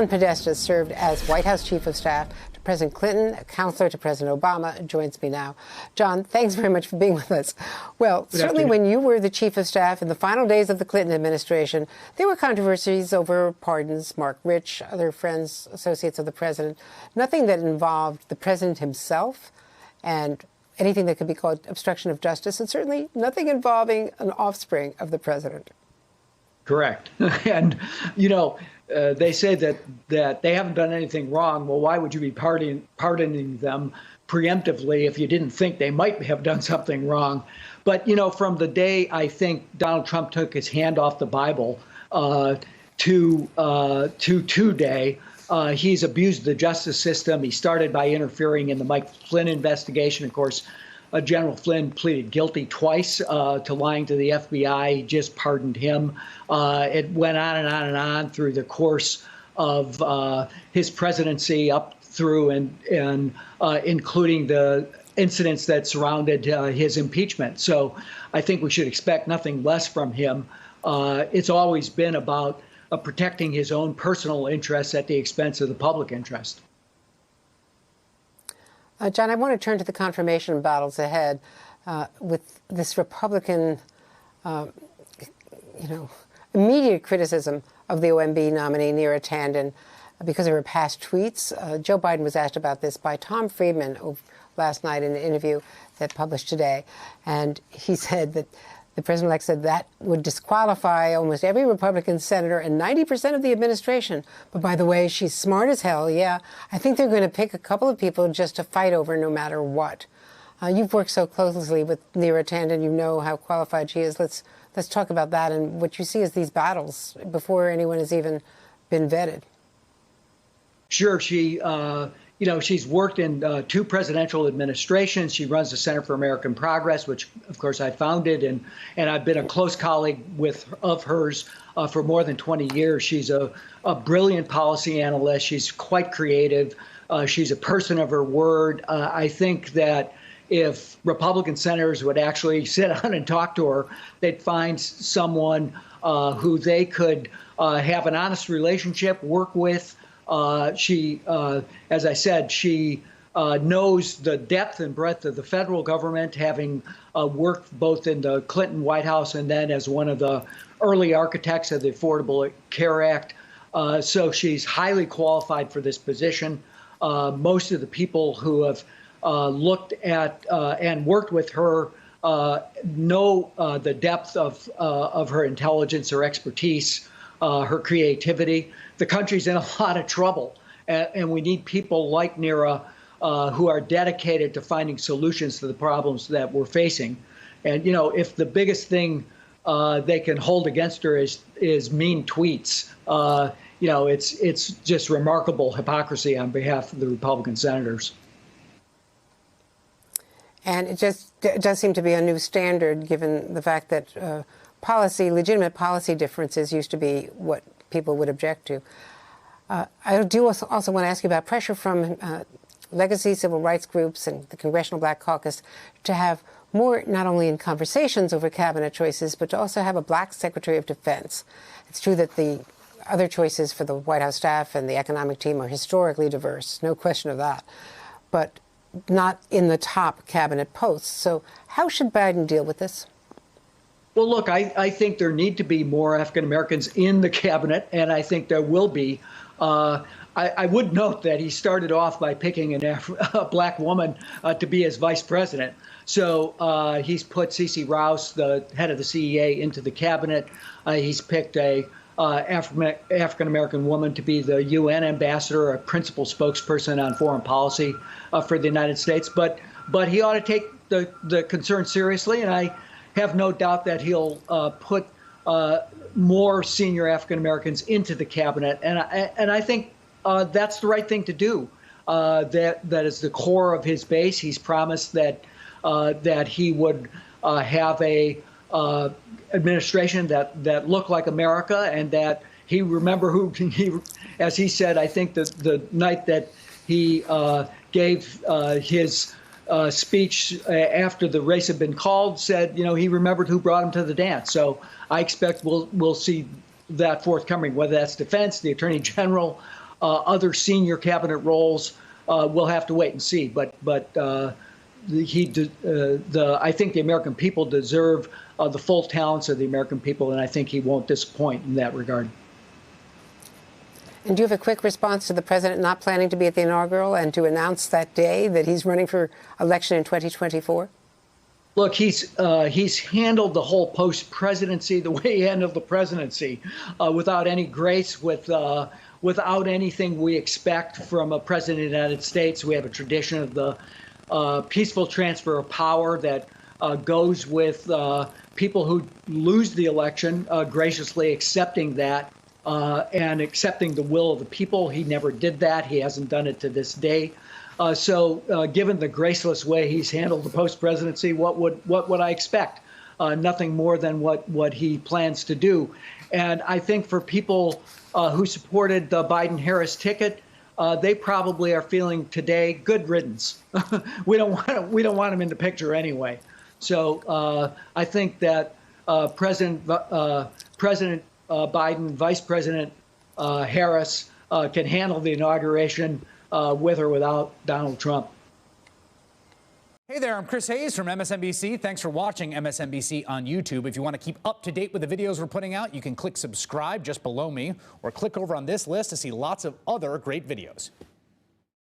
John Podesta served as White House Chief of Staff to President Clinton, a counselor to President Obama, joins me now. John, thanks very much for being with us. Well, certainly when you were the Chief of Staff in the final days of the Clinton administration, there were controversies over pardons, Mark Rich, other friends, associates of the president, nothing that involved the president himself and anything that could be called obstruction of justice, and certainly nothing involving an offspring of the president. Correct. And, they say that they haven't done anything wrong. Well, why would you be pardoning them preemptively if you didn't think they might have done something wrong? But, from the day I think Donald Trump took his hand off the Bible to today, he's abused the justice system. He started by interfering in the Mike Flynn investigation. Of course, General Flynn pleaded guilty twice to lying to the FBI. He just pardoned him. It went on and on and on through the course of his presidency, up through and including the incidents that surrounded his impeachment. So I think we should expect nothing less from him. It's always been about protecting his own personal interests at the expense of the public interest. John, I want to turn to the confirmation battles ahead with this Republican, immediate criticism of the OMB nominee, Neera Tanden, because of her past tweets. Joe Biden was asked about this by Tom Friedman last night in an interview that published today. And he said that the president-elect said that would disqualify almost every Republican senator and 90% of the administration. But by the way, she's smart as hell. Yeah, I think they're going to pick a couple of people just to fight over no matter what. You've worked so closely with Neera Tanden. You know how qualified she is. Let's talk about that and what you see as these battles before anyone has even been vetted. Sure. She's worked in two presidential administrations. She runs the Center for American Progress, which, of course, I founded, and I've been a close colleague of hers for more than 20 years. She's a brilliant policy analyst. She's quite creative. She's a person of her word. I think that if Republican senators would actually sit down and talk to her, they'd find someone who they could have an honest relationship, work with. She, as I said, she knows the depth and breadth of the federal government, having worked both in the Clinton White House and then as one of the early architects of the Affordable Care Act. So she's highly qualified for this position. Most of the people who have looked at and worked with her know the depth of her intelligence, her expertise, her creativity. The country's in a lot of trouble, and we need people like Neera who are dedicated to finding solutions to the problems that we're facing. And, if the biggest thing they can hold against her is mean tweets, it's just remarkable hypocrisy on behalf of the Republican senators. And it does seem to be a new standard, given the fact that legitimate policy differences used to be what people would object to. I do also want to ask you about pressure from legacy civil rights groups and the Congressional Black Caucus to have more, not only in conversations over cabinet choices, but to also have a black Secretary of Defense. It's true that the other choices for the White House staff and the economic team are historically diverse, no question of that, but not in the top cabinet posts. So how should Biden deal with this? Well, look, I think there need to be more African Americans in the cabinet, and I think there will be. I would note that he started off by picking a black woman to be his vice president. So he's put Cece Rouse, the head of the CEA, into the cabinet. He's picked a African American woman to be the UN ambassador, a principal spokesperson on foreign policy for the United States. But he ought to take the concern seriously, and I have no doubt that he'll put more senior African Americans into the cabinet, and I think that's the right thing to do. That is the core of his base. He's promised that he would have a administration that looked like America, and that he remember who he, as he said, I think the night that he gave his speech after the race had been called, said, he remembered who brought him to the dance. So I expect we'll see that forthcoming, whether that's defense, the attorney general, other senior cabinet roles, we'll have to wait and see. But I think the American people deserve the full talents of the American people, and I think he won't disappoint in that regard. And do you have a quick response to the president not planning to be at the inaugural and to announce that day that he's running for election in 2024? Look, he's handled the whole post-presidency the way he handled the presidency, without any grace, without anything we expect from a president of the United States. We have a tradition of the peaceful transfer of power that goes with people who lose the election graciously accepting that and accepting the will of the people. He never did that. He hasn't done it to this day. So given the graceless way he's handled the post-presidency, what would I expect? Nothing more than what he plans to do. And I think for people who supported the Biden-Harris ticket, they probably are feeling today good riddance. we don't want him in the picture anyway. So I think that President Biden, Vice President Harris can handle the inauguration with or without Donald Trump. Hey there, I'm Chris Hayes from MSNBC. Thanks for watching MSNBC on YouTube. If you want to keep up to date with the videos we're putting out, you can click subscribe just below me or click over on this list to see lots of other great videos.